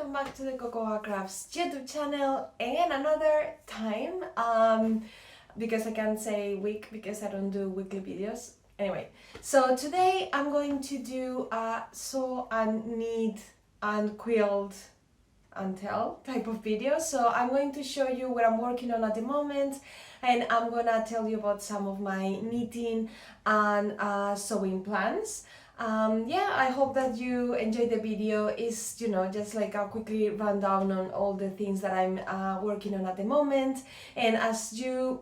welcome back to the CocoWawa Crafts YouTube channel and another time because I can't say week because I don't do weekly videos. Anyway, so today I'm going to do a sew and knit and quilt and tell type of video. So I'm going to show you what I'm working on at the moment, and I'm gonna tell you about some of my knitting and sewing plans. Yeah, I hope that you enjoyed the video. It's, you know, just like a quickly rundown on all the things that I'm working on at the moment. And as you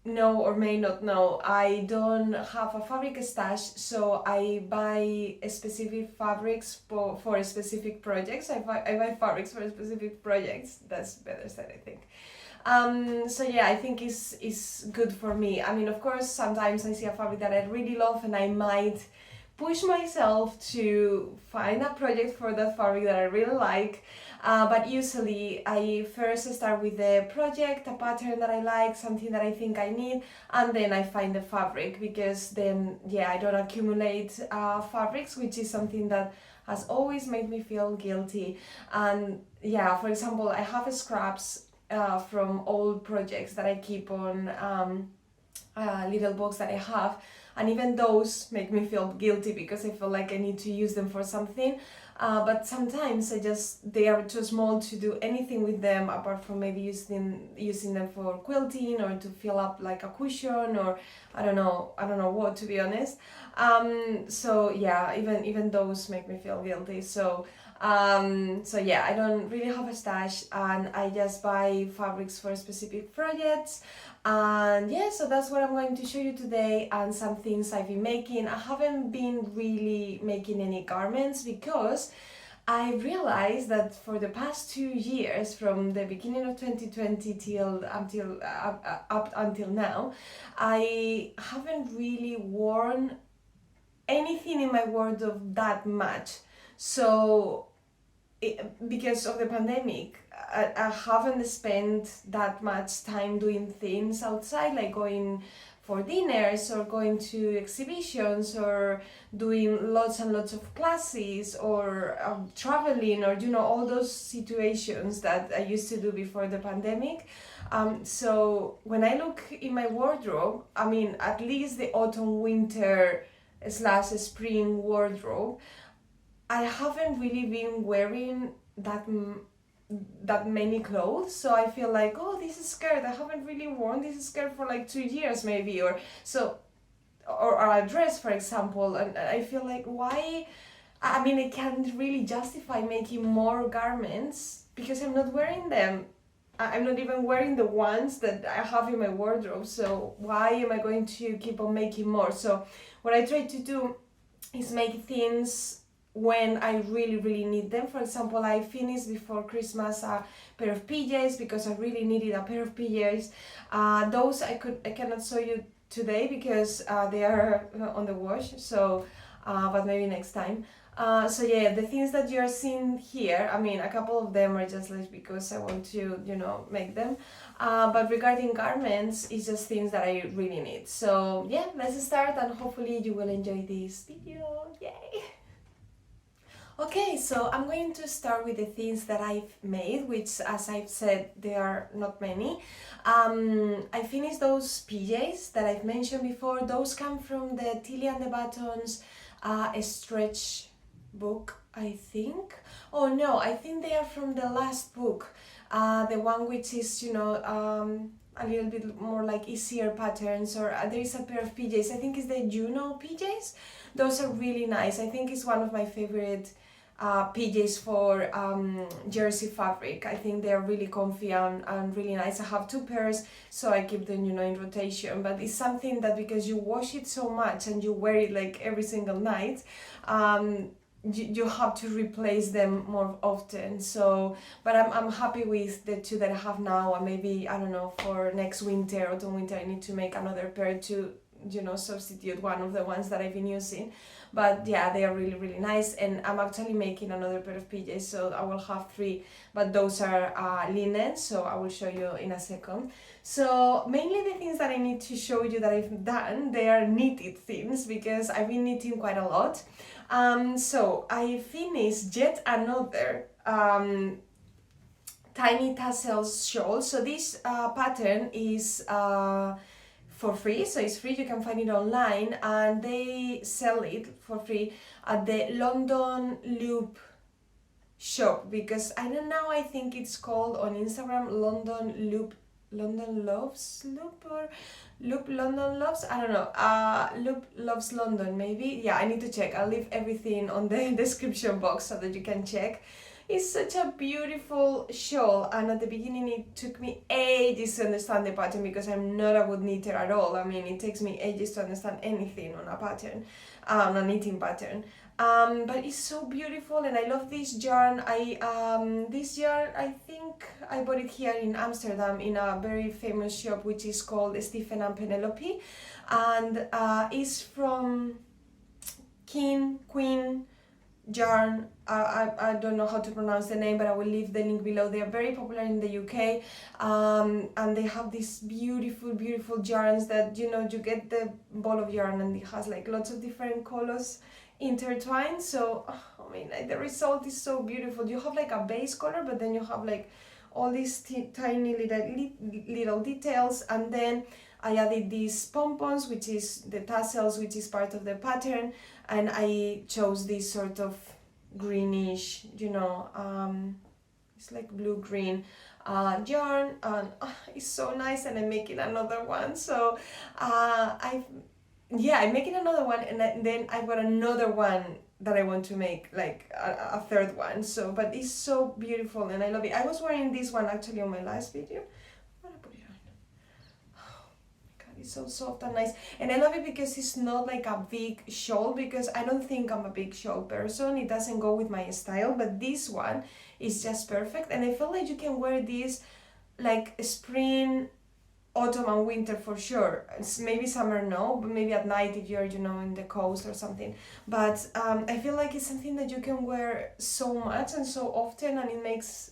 know or may not know, I don't have a fabric stash, so I buy specific fabrics for specific projects. I buy fabrics for specific projects. That's better said, I think. So yeah, I think it's good for me. I mean, of course, sometimes I see a fabric that I really love and I might push myself to find a project for that fabric that I really like, but usually I first start with the project, a pattern that I like, something that I think I need, and then I find the fabric, because then, yeah, I don't accumulate fabrics, which is something that has always made me feel guilty. And yeah, for example, I have scraps from old projects that I keep on little box that I have, and even those make me feel guilty because I feel like I need to use them for something, but sometimes they are too small to do anything with them apart from maybe using them for quilting or to fill up like a cushion, or I don't know what, to be honest. So yeah, even those make me feel guilty. So yeah, I don't really have a stash, and I just buy fabrics for specific projects. And yeah, so that's what I'm going to show you today, and some things I've been making. I haven't been really making any garments because I realized that for the past 2 years, from the beginning of 2020 up until now, I haven't really worn anything in my wardrobe that much. So because of the pandemic, I haven't spent that much time doing things outside, like going for dinners or going to exhibitions or doing lots and lots of classes or traveling, or you know, all those situations that I used to do before the pandemic. So when I look in my wardrobe, I mean, at least the autumn winter / spring wardrobe, I haven't really been wearing that many clothes. So I feel like, oh, this skirt, I haven't really worn this skirt for like 2 years maybe, or so, or a dress, for example. And I feel like, why? I mean, I can't really justify making more garments because I'm not wearing them. I'm not even wearing the ones that I have in my wardrobe, so why am I going to keep on making more? So what I try to do is make things when I really need them. For example, I finished before Christmas a pair of PJs because I really needed a pair of PJs. Those I cannot show you today because they are on the wash, so but maybe next time. So yeah, the things that you're seeing here, I mean, a couple of them are just like because I want to, you know, make them. But regarding garments, it's just things that I really need. So yeah, let's start, and hopefully you will enjoy this video. Yay! Okay, so I'm going to start with the things that I've made, which, as I've said, there are not many. I finished those PJs that I've mentioned before. Those come from the Tilly and the Buttons stretch book, I think. Oh no, I think they are from the last book, the one which is, you know, a little bit more like easier patterns, or there is a pair of PJs, I think it's the Juno PJs. Those are really nice. I think it's one of my favorite PJs for jersey fabric. I think they're really comfy and really nice. I have 2 pairs, so I keep them, you know, in rotation. But it's something that, because you wash it so much and you wear it like every single night, you have to replace them more often. So, but I'm happy with the 2 that I have now, and maybe, I don't know, for next winter, autumn winter, I need to make another pair to, you know, substitute one of the ones that I've been using. But yeah, they are really nice, and I'm actually making another pair of PJs, so I will have 3, but those are linen, so I will show you in a second. So mainly the things that I need to show you that I've done, they are knitted things, because I've been knitting quite a lot. So I finished yet another tiny tassels shawl. So this pattern is for free, so it's free, you can find it online, and they sell it for free at the London Loop shop, because I don't know, I think it's called on Instagram London Loop, London Loves Loop, or Loop London Loves, I don't know, Loop Loves London maybe. Yeah, I need to check. I'll leave everything on the description box so that you can check. It's such a beautiful shawl, and at the beginning it took me ages to understand the pattern because I'm not a good knitter at all. I mean, it takes me ages to understand anything on a pattern, a knitting pattern. But it's so beautiful, and I love this yarn. This yarn, I think I bought it here in Amsterdam in a very famous shop which is called Stephen and Penelope, and it's from Qing yarn. I don't know how to pronounce the name, but I will leave the link below. They are very popular in the UK, and they have these beautiful yarns that, you know, you get the ball of yarn and it has like lots of different colors intertwined. So I mean, like, the result is so beautiful. You have like a base color, but then you have like all these tiny little details, and then I added these pompons, which is the tassels, which is part of the pattern, and I chose this sort of greenish, you know, it's like blue-green yarn, and it's so nice, and I'm making another one. So I'm making another one, and then I've got another one that I want to make, like a third one. So, but it's so beautiful, and I love it. I was wearing this one actually on my last video. It's so soft and nice, and I love it because it's not like a big shawl, because I don't think I'm a big shawl person. It doesn't go with my style, but this one is just perfect, and I feel like you can wear this like spring, autumn and winter for sure. It's maybe summer no, but maybe at night if you're, you know, in the coast or something. But I feel like it's something that you can wear so much and so often, and it makes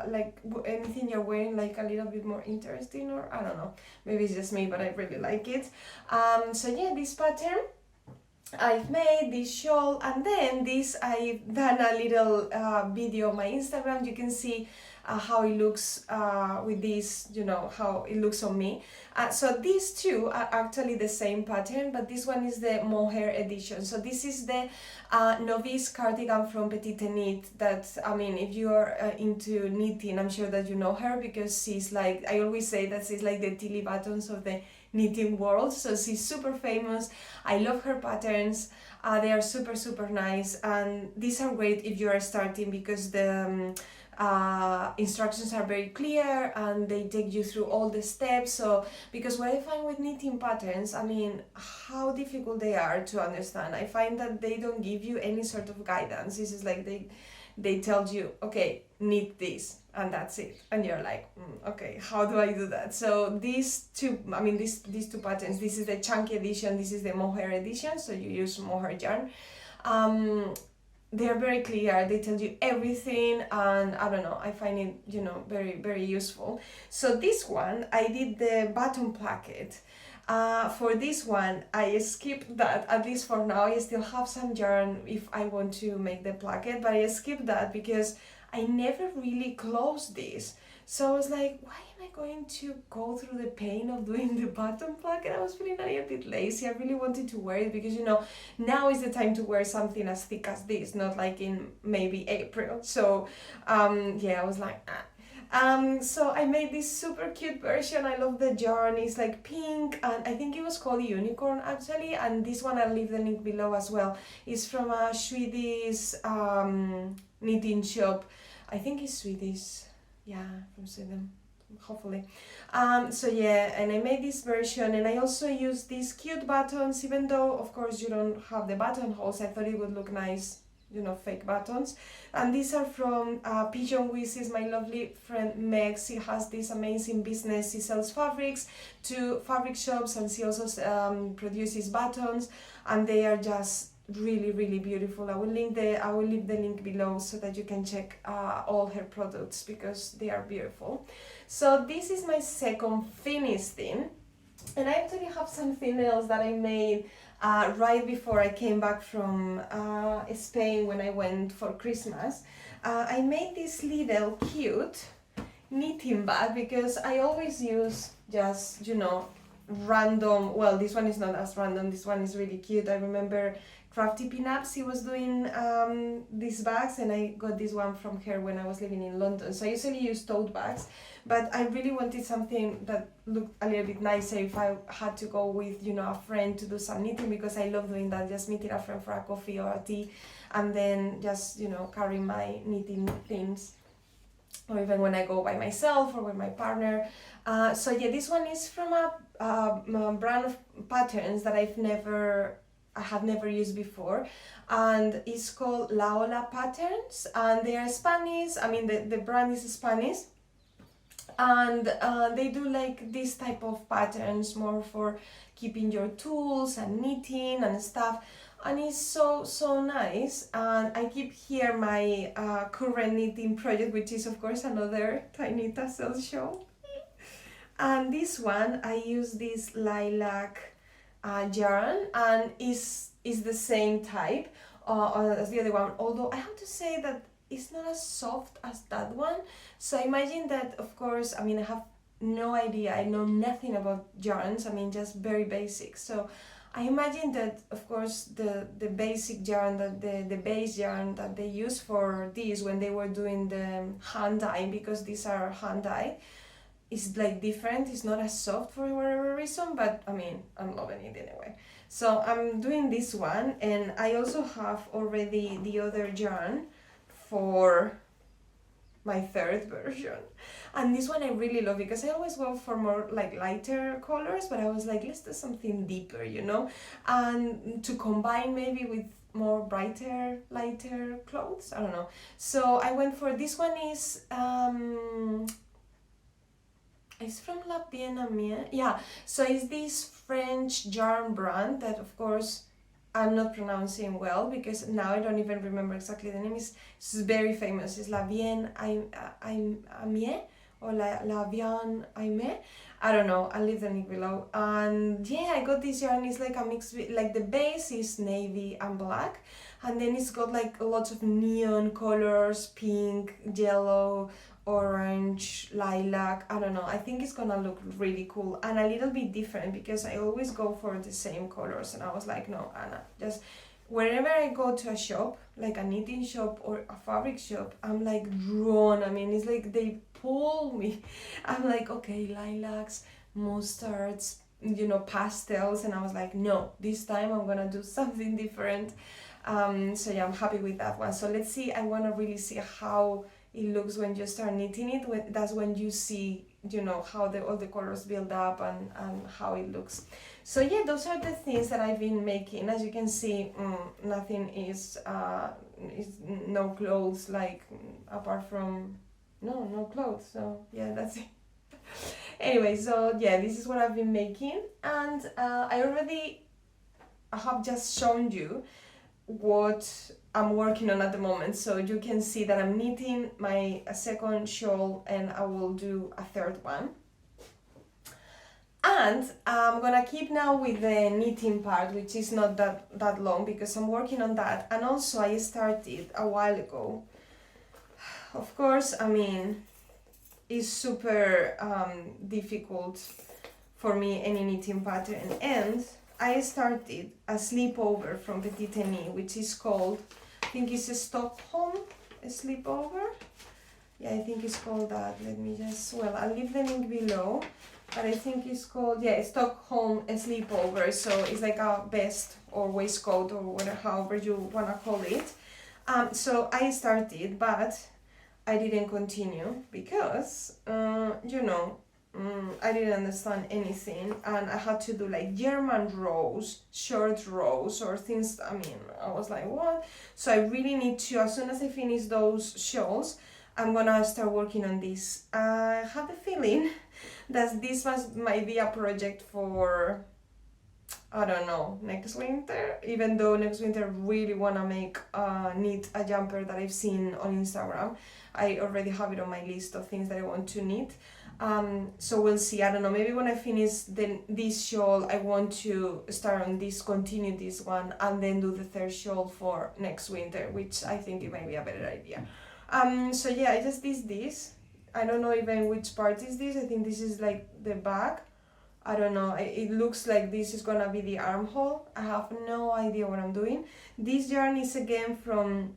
like anything you're wearing like a little bit more interesting, or I don't know, maybe it's just me, but I really like it. So yeah, this pattern I've made, this shawl, and then this I've done a little video on my Instagram. You can see how it looks with this, you know, how it looks on me. So these two are actually the same pattern, but this one is the mohair edition. So this is the novice cardigan from Petite Knit. That, I mean, if you are into knitting, I'm sure that you know her, because she's like, I always say that she's like the Tilly Buttons of the knitting world. So she's super famous. I love her patterns. They are super nice, and these are great if you are starting, because the instructions are very clear and they take you through all the steps. So, because what I find with knitting patterns, I mean, how difficult they are to understand. I find that they don't give you any sort of guidance. This is like they tell you, okay, knit this, and that's it, and you're like, okay, how do I do that? So these two, I mean, these two patterns, this is the chunky edition, this is the mohair edition, so you use mohair yarn. They're very clear, they tell you everything, and I don't know, I find it, you know, very useful. So this one, I did the button placket. For this one, I skipped that, at least for now. I still have some yarn if I want to make the placket, but I skipped that because I never really closed this. So I was like, why am I going to go through the pain of doing the button placket? I was feeling a little bit lazy. I really wanted to wear it because, you know, now is the time to wear something as thick as this, not like in maybe April. So yeah, I was like, so I made this super cute version. I love the yarn. It's like pink, and I think it was called Unicorn actually, and this one I'll leave the link below as well. It's from a Swedish knitting shop. I think it's Swedish. Yeah, from Sweden, hopefully. So yeah, and I made this version, and I also used these cute buttons, even though of course you don't have the buttonholes. I thought it would look nice, you know, fake buttons. And these are from Pigeon Whizzes, my lovely friend Meg. She has this amazing business. She sells fabrics to fabric shops, and she also produces buttons, and they are just really beautiful. I will leave the link below so that you can check all her products, because they are beautiful. So this is my second finished thing, and I actually have something else that I made right before I came back from Spain when I went for Christmas. I made this little cute knitting bag because I always use just, you know, random, well, this one is not as random, this one is really cute. I remember Crafty Pinups, he was doing these bags, and I got this one from her when I was living in London. So I usually use tote bags, but I really wanted something that looked a little bit nicer if I had to go with, you know, a friend to do some knitting, because I love doing that, just meeting a friend for a coffee or a tea, and then just, you know, carrying my knitting things, or even when I go by myself or with my partner. So yeah, this one is from a brand of patterns that I have never used before, and it's called Laola Patterns, and they are Spanish. I mean, the brand is Spanish, and they do like this type of patterns more for keeping your tools and knitting and stuff, and it's so nice. And I keep here my current knitting project, which is of course another tiny tassel shawl, and this one I use this lilac yarn, and is the same type as the other one, although I have to say that it's not as soft as that one. So I imagine that, of course, I mean, I have no idea, I know nothing about yarns, I mean, just very basic. So I imagine that, of course, the basic yarn, that the base yarn that they use for this when they were doing the hand dyeing, because these are hand dyed, is like different, it's not as soft for whatever reason, but I mean, I'm loving it anyway. So I'm doing this one, and I also have already the other yarn for my third version. And this one I really love, because I always go for more like lighter colors, but I was like, let's do something deeper, you know, and to combine maybe with more brighter, lighter clothes, I don't know. So I went for this one. Is it's from La Aimée. Yeah, so it's this French yarn brand that, of course, I'm not pronouncing well, because now I don't even remember exactly the name. It's very famous. It's La Aimée or La Bien Aimée. I don't know. I'll leave the link below. And yeah, I got this yarn. It's like a mix, like the base is navy and black, and then it's got like lots of neon colors, pink, yellow, orange, lilac. I don't know, I think it's gonna look really cool and a little bit different, because I always go for the same colors, and I was like, no, Anna, just wherever I go to a shop, like a knitting shop or a fabric shop, I'm like drawn. I mean, it's like they pull me. I'm like, okay, lilacs, mustards, you know, pastels, and I was like, no, this time I'm gonna do something different. So yeah, I'm happy with that one. So let's see, I want to really see how it looks when you start knitting it. That's when you see, you know, how all the colors build up and how it looks. So yeah, those are the things that I've been making. As you can see, nothing is no clothes, like apart from no clothes. So yeah, that's it. Anyway, so yeah, this is what I've been making, and I have just shown you what I'm working on at the moment, so you can see that I'm knitting my second shawl, and I will do a third one. And I'm gonna keep now with the knitting part, which is not that long, because I'm working on that. And also I started a while ago. Of course, I mean, it's super difficult for me, any knitting pattern, and I started a slipover from Petite Knit, which is called, I think it's a Stockholm slipover. Yeah, I think it's called that. Let me just, well, I'll leave the link below, but I think it's called, yeah, Stockholm slipover. So it's like a vest or waistcoat or whatever, however you want to call it. So I started, but I didn't continue because, you know, I didn't understand anything, and I had to do like German rows, short rows, or things. I mean, I was like, what? So I really need to, as soon as I finish those shawls, I'm gonna start working on this. I have a feeling that this might be a project for, I don't know, next winter, even though next winter I really wanna knit a jumper that I've seen on Instagram. I already have it on my list of things that I want to knit. So we'll see. I don't know, maybe when I finish this shawl, I want to start on this, continue this one, and then do the third shawl for next winter, which I think it might be a better idea. So yeah, I just did this. I don't know even which part is this. I think this is like the back. I don't know, it looks like this is gonna be the armhole. I have no idea what I'm doing. This yarn is again from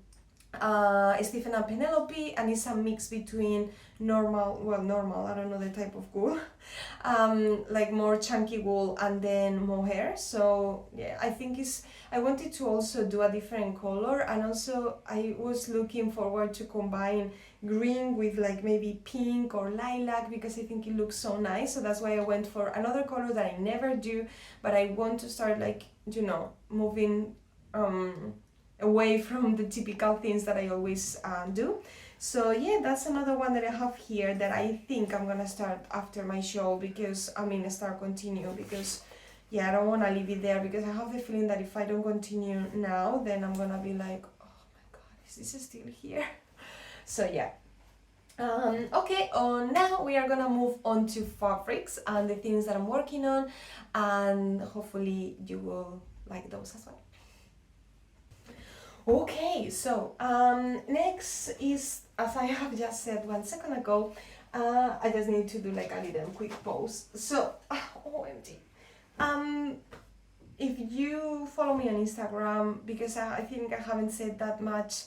Stephen and Penelope, and it's a mix between normal, I don't know the type of wool, like more chunky wool and then mohair. So yeah, I think I wanted to also do a different color, and also I was looking forward to combine green with like maybe pink or lilac, because I think it looks so nice. So that's why I went for another color that I never do, but I want to start like, you know, moving away from the typical things that I always do. So yeah, that's another one that I have here that I think I'm gonna start after my show, because continue, because yeah, I don't want to leave it there, because I have the feeling that if I don't continue now, then I'm gonna be like, oh my god, is this still here? So yeah. Okay, now we are gonna move on to fabrics and the things that I'm working on, and hopefully you will like those as well. Okay, so next is, as I have just said 1 second ago, I just need to do like a little quick pause. So, OMG. If you follow me on Instagram, because I think I haven't said that much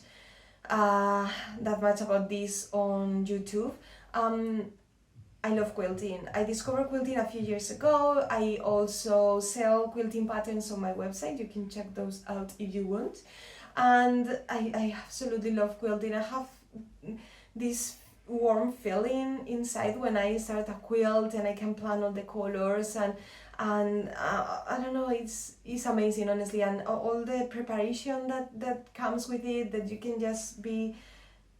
about this on YouTube. I love quilting. I discovered quilting a few years ago. I also sell quilting patterns on my website. You can check those out if you want. And I absolutely love quilting. I have this warm feeling inside when I start a quilt and I can plan all the colors, and I don't know, it's amazing, honestly, and all the preparation that comes with it, that you can just be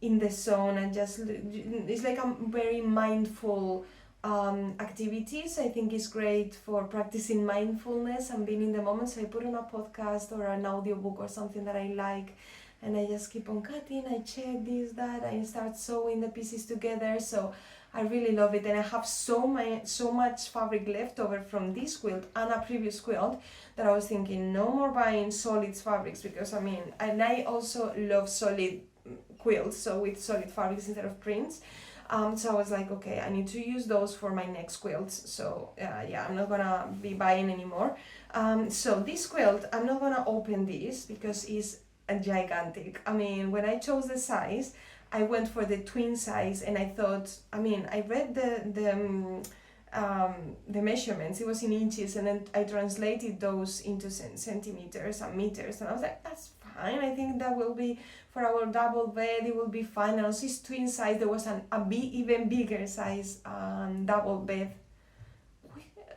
in the zone and just, it's like a very mindful activities. I think it's great for practicing mindfulness and being in the moment. So I put on a podcast or an audiobook or something that I like, and I just keep on cutting. I check this, that, I start sewing the pieces together. So I really love it, and I have so much fabric left over from this quilt and a previous quilt that I was thinking no more buying solid fabrics, because and I also love solid quilts, so with solid fabrics instead of prints. So I was like, okay, I need to use those for my next quilts. So yeah, I'm not gonna be buying anymore. So this quilt, I'm not gonna open this because it's a gigantic. When I chose the size, I went for the twin size, and I thought, I read the measurements. It was in inches, and then I translated those into centimeters and meters, and I was like, that's fine. I think that will be for our double bed. It will be fine. And also this twin size, there was even bigger size double bed.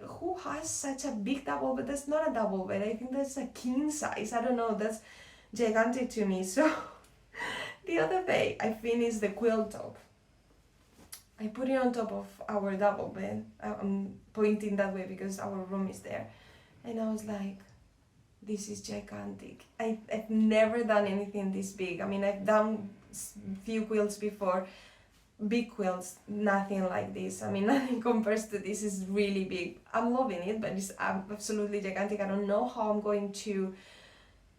Who has such a big double bed? That's not a double bed. I think that's a king size. I don't know. That's gigantic to me. So the other day I finished the quilt top. I put it on top of our double bed. I'm pointing that way because our room is there. And I was like, this is gigantic. I've never done anything this big. I've done few quilts before, big quilts, nothing like this. Nothing compares to this. Is really big. I'm loving it, but it's absolutely gigantic. I don't know how I'm going to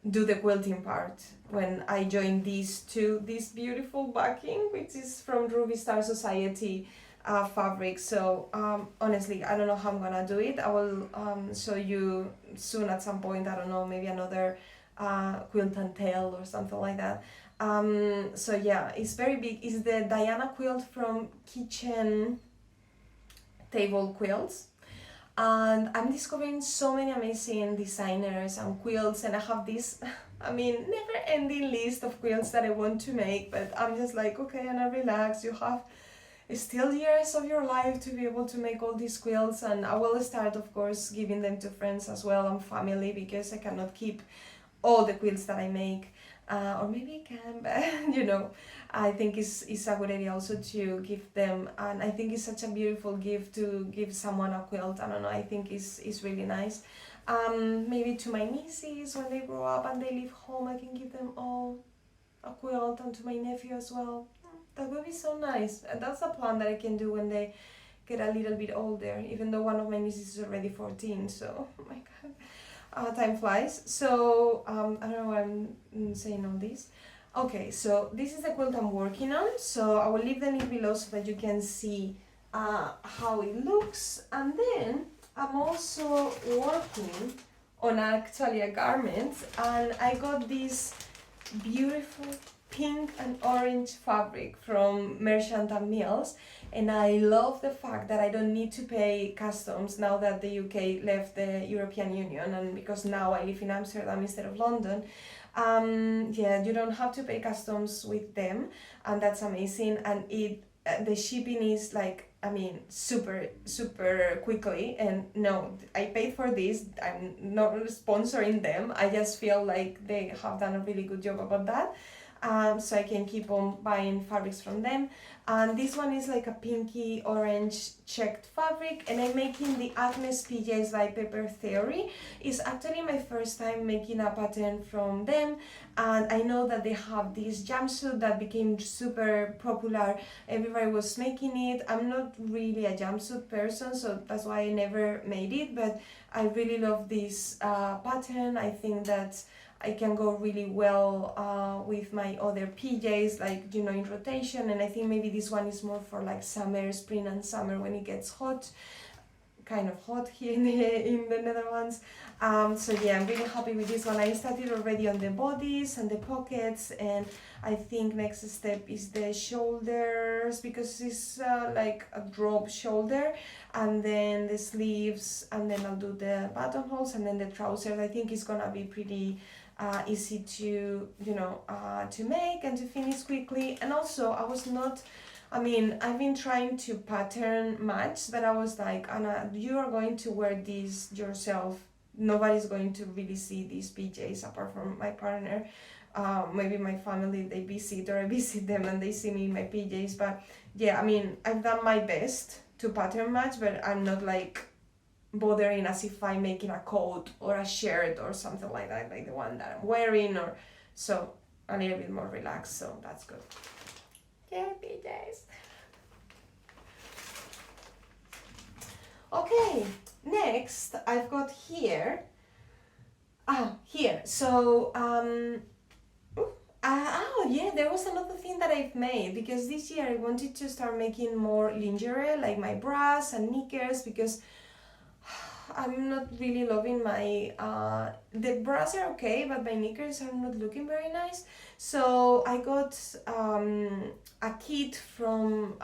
do the quilting part when I join these to this beautiful backing, which is from Ruby Star Society fabric. So honestly, I don't know how I'm gonna do it. I will show you soon at some point. I don't know, maybe another quilt and tail or something like that. So yeah, it's very big. It's the Diana quilt from Kitchen Table Quilts. And I'm discovering so many amazing designers and quilts, and I have this never-ending list of quilts that I want to make, but I'm just like, okay, and I relax. You have still years of your life to be able to make all these quilts, and I will start, of course, giving them to friends as well and family, because I cannot keep all the quilts that I make. Or maybe I can, but I think it's a good idea also to give them, and I think it's such a beautiful gift to give someone a quilt. I don't know, I think it's really nice. Maybe to my nieces when they grow up and they leave home, I can give them all a quilt, and to my nephew as well. That would be so nice. And that's a plan that I can do when they get a little bit older, even though one of my nieces is already 14, so oh my god. Time flies. So I don't know why I'm saying all this. Okay, so this is the quilt I'm working on, so I will leave the link below so that you can see how it looks. And then I'm also working on actually a garment, and I got this beautiful pink and orange fabric from Merchant and Mills, and I love the fact that I don't need to pay customs now that the UK left the European Union, and because now I live in Amsterdam instead of London. Yeah, you don't have to pay customs with them, and that's amazing. And it the shipping is like, I mean, super quickly. And no, I paid for this. I'm not sponsoring them. I just feel like they have done a really good job about that. So I can keep on buying fabrics from them. And this one is like a pinky orange checked fabric, and I'm making the Agnes PJs by Paper Theory. It's actually my first time making a pattern from them, and I know that they have this jumpsuit that became super popular. Everybody was making it. I'm not really a jumpsuit person, so that's why I never made it, but I really love this pattern. I think that I can go really well with my other PJs, like, you know, in rotation. And I think maybe this one is more for like summer, spring and summer when it gets hot, kind of hot here in the Netherlands. So yeah, I'm really happy with this one. I started already on the bodies and the pockets, and I think next step is the shoulders, because it's like a drop shoulder, and then the sleeves, and then I'll do the buttonholes, and then the trousers. I think it's gonna be pretty easy to, you know, to make and to finish quickly. And also I've been trying to pattern match, but I was like, Anna, you are going to wear these yourself. Nobody's going to really see these PJs apart from my partner. Maybe my family, they visit, or I visit them and they see me in my PJs. But yeah, I mean, I've done my best to pattern match, but I'm not like bothering as if I'm making a coat or a shirt or something like that, like the one that I'm wearing, or so a little bit more relaxed, so that's good. Yeah, PJs. Okay, next I've got here. So oh yeah, there was another thing that I've made, because this year I wanted to start making more lingerie, like my bras and knickers, because I'm not really loving my, the bras are okay, but my knickers are not looking very nice. So I got a kit from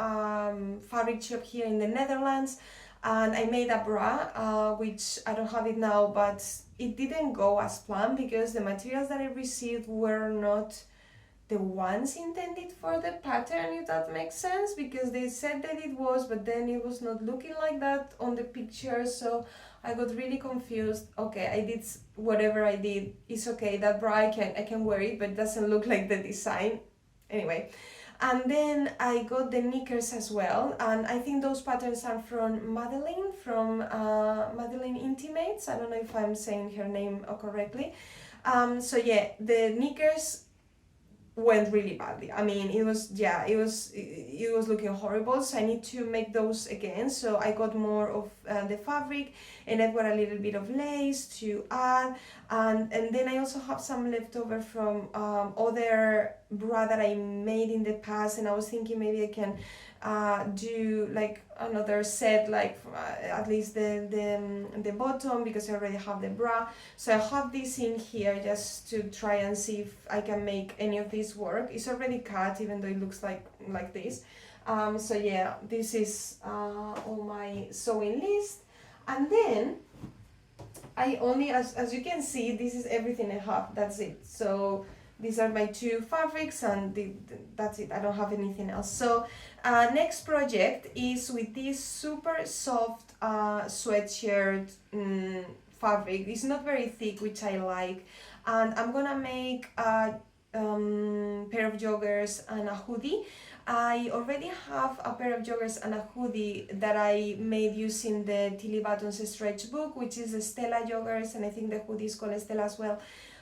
fabric shop here in the Netherlands, and I made a bra, which I don't have it now, but it didn't go as planned because the materials that I received were not the ones intended for the pattern, if that makes sense, because they said that it was, but then it was not looking like that on the picture. So I got really confused. Okay, I did whatever I did, it's okay, that bra I can wear it, but it doesn't look like the design anyway. And then I got the knickers as well, and I think those patterns are from Madalynne, from Madalynne Intimates. I don't know if I'm saying her name correctly. So yeah, the knickers went really badly. I mean, it was looking horrible, so I need to make those again. So I got more of the fabric, and I've got a little bit of lace to add, and then I also have some leftover from other bra that I made in the past, and I was thinking maybe I can do like another set, like at least the bottom, because I already have the bra. So I have this in here just to try and see if I can make any of this work. It's already cut, even though it looks like this. So yeah, this is all my sewing list. And then I only, as you can see, this is everything I have. That's it. So these are my two fabrics, and that's it. I don't have anything else. So next project is with this super soft sweatshirt fabric. It's not very thick, which I like, and I'm gonna make a pair of joggers and a hoodie. I already have a pair of joggers and a hoodie that I made using the Tilly Buttons stretch book, which is the Stella joggers, and I think the hoodie is called Stella as well.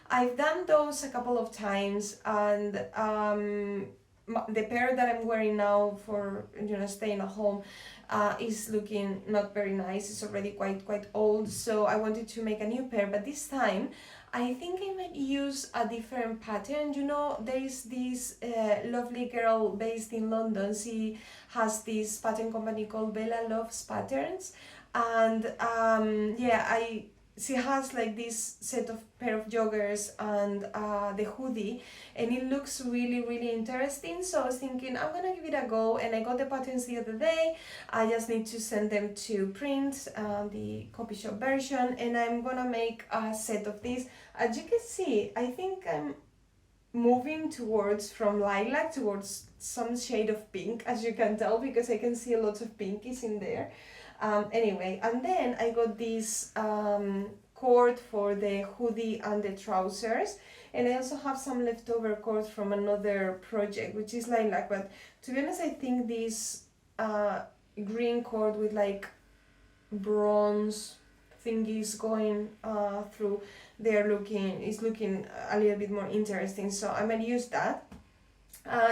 I've done those a couple of times, and the pair that I'm wearing now for, you know, staying at home is looking not very nice. It's already quite old, so I wanted to make a new pair, but this time I think I might use a different pattern. You know, there is this lovely girl based in London. She has this pattern company called Bella Loves Patterns, and she has like this set of pair of joggers and the hoodie, and it looks really interesting. So I was thinking I'm gonna give it a go, and I got the patterns the other day. I just need to send them to print, the copy shop version, and I'm gonna make a set of these. As you can see, I think I'm moving towards from lilac towards some shade of pink, as you can tell, because I can see a lot of pinkies in there. Anyway, and then I got this cord for the hoodie and the trousers, and I also have some leftover cord from another project which is lilac, but to be honest I think this green cord with like bronze thingies going through there is looking a little bit more interesting, so I might use that.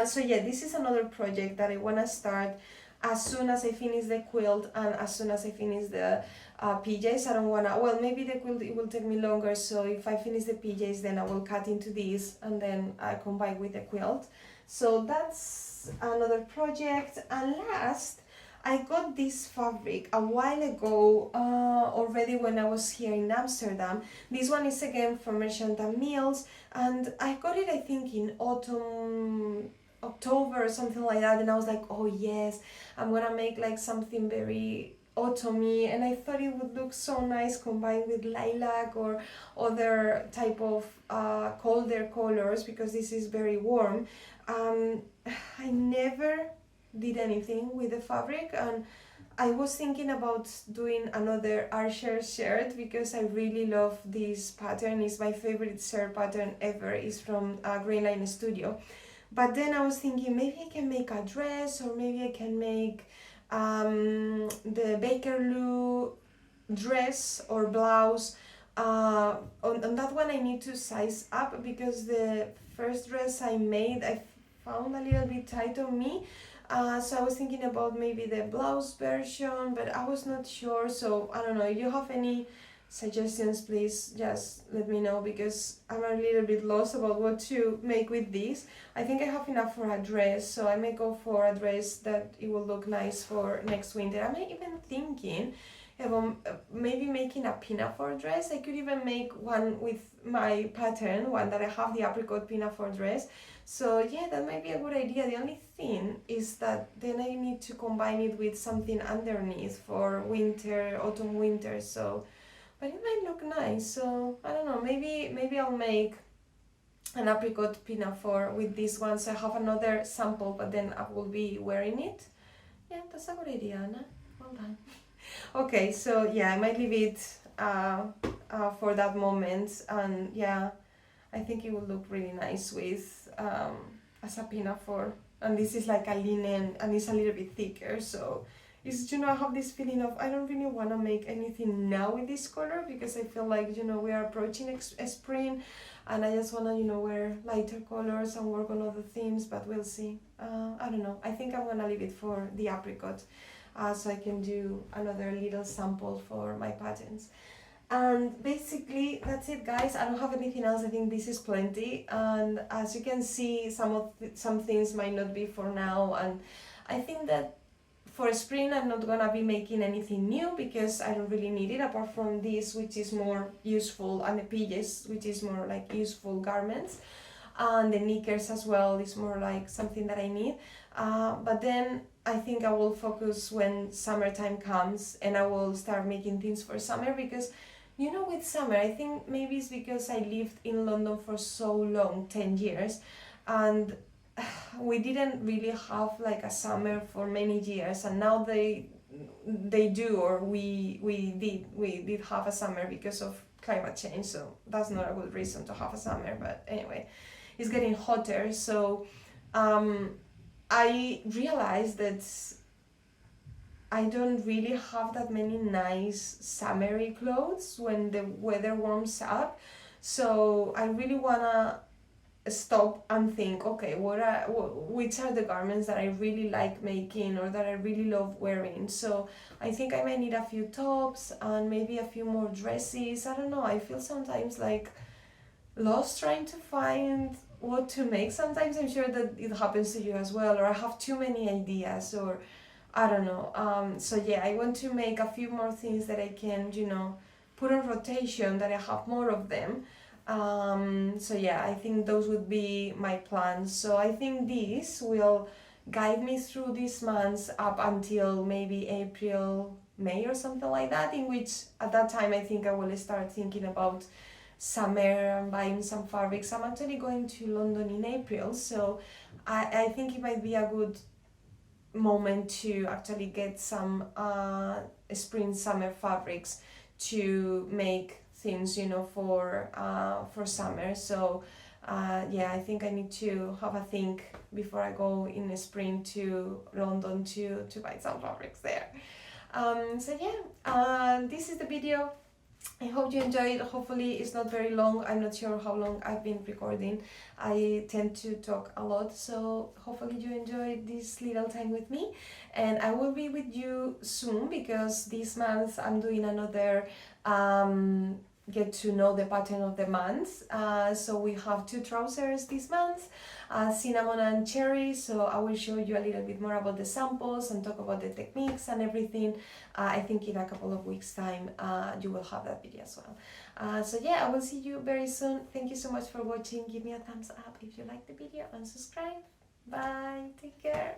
So yeah, this is another project that I want to start as soon as I finish the quilt and as soon as I finish the PJs. I don't wanna, well, maybe the quilt, it will take me longer, so if I finish the PJs then I will cut into these and then I combine with the quilt. So that's another project. And last, I got this fabric a while ago already when I was here in Amsterdam. This one is again from Merchant and Mills, and I got it I think in autumn, October or something like that, and I was like, oh yes, I'm gonna make like something very autumny, and I thought it would look so nice combined with lilac or other type of colder colors, because this is very warm. I never did anything with the fabric, and I was thinking about doing another Archer shirt because I really love this pattern. It's my favorite shirt pattern ever. It's from Grainline Studio. But then I was thinking maybe I can make a dress, or maybe I can make the Bakerloo dress or blouse. On that one I need to size up because the first dress I made I found a little bit tight on me. So I was thinking about maybe the blouse version, but I was not sure. So I don't know, if you have any suggestions, please just let me know, because I'm a little bit lost about what to make with this. I think I have enough for a dress, so I may go for a dress that it will look nice for next winter. I'm even thinking about maybe making a pinafore dress. I could even make one with my pattern, one that I have, the apricot pinafore dress. So yeah, that might be a good idea. The only thing is that then I need to combine it with something underneath for winter, autumn, winter. So, but it might look nice. So I don't know. Maybe I'll make an apricot pinafore with this one. So I have another sample, but then I will be wearing it. Yeah, that's a good idea, Anna. Well done. Okay, so yeah, I might leave it for that moment, and yeah, I think it will look really nice with as a pinafore. And this is like a linen, and it's a little bit thicker, so it's, you know, I have this feeling of I don't really want to make anything now with this color, because I feel like, you know, we are approaching spring, and I just want to, you know, wear lighter colors and work on other themes, but we'll see. I don't know, I think I'm gonna leave it for the apricot, so I can do another little sample for my patterns. And basically that's it, guys. I don't have anything else. I think this is plenty, and as you can see, some things might not be for now, and I think that for spring I'm not gonna be making anything new because I don't really need it, apart from this, which is more useful, and the PJs, which is more like useful garments, and the knickers as well is more like something that I need. But then I think I will focus when summertime comes, and I will start making things for summer, because you know, with summer, I think maybe it's because I lived in London for so long, 10 years, and we didn't really have like a summer for many years, and now they do, or we did have a summer because of climate change, so that's not a good reason to have a summer. But anyway, it's getting hotter, so I realized that I don't really have that many nice summery clothes when the weather warms up. So I really wanna stop and think, okay, which are the garments that I really like making or that I really love wearing. So I think I might need a few tops and maybe a few more dresses. I don't know, I feel sometimes like lost trying to find what to make. Sometimes I'm sure that it happens to you as well, or I have too many ideas, or I don't know. So yeah, I want to make a few more things that I can, you know, put on rotation, that I have more of them. So yeah, I think those would be my plans. So I think this will guide me through these months up until maybe April, May or something like that, in which at that time I think I will start thinking about summer and buying some fabrics. I'm actually going to London in April, so I think it might be a good moment to actually get some spring summer fabrics to make things, you know, for summer. So yeah, I think I need to have a think before I go in the spring to London to buy some fabrics there. So yeah, this is the video. I hope you enjoyed. Hopefully it's not very long. I'm not sure how long I've been recording. I tend to talk a lot, so hopefully you enjoyed this little time with me. And I will be with you soon, because this month I'm doing another get to know the pattern of the month. So we have 2 trousers this month, cinnamon and cherry. So I will show you a little bit more about the samples and talk about the techniques and everything. I think in a couple of weeks time you will have that video as well. So yeah, I will see you very soon. Thank you so much for watching. Give me a thumbs up if you like the video and subscribe. Bye, take care.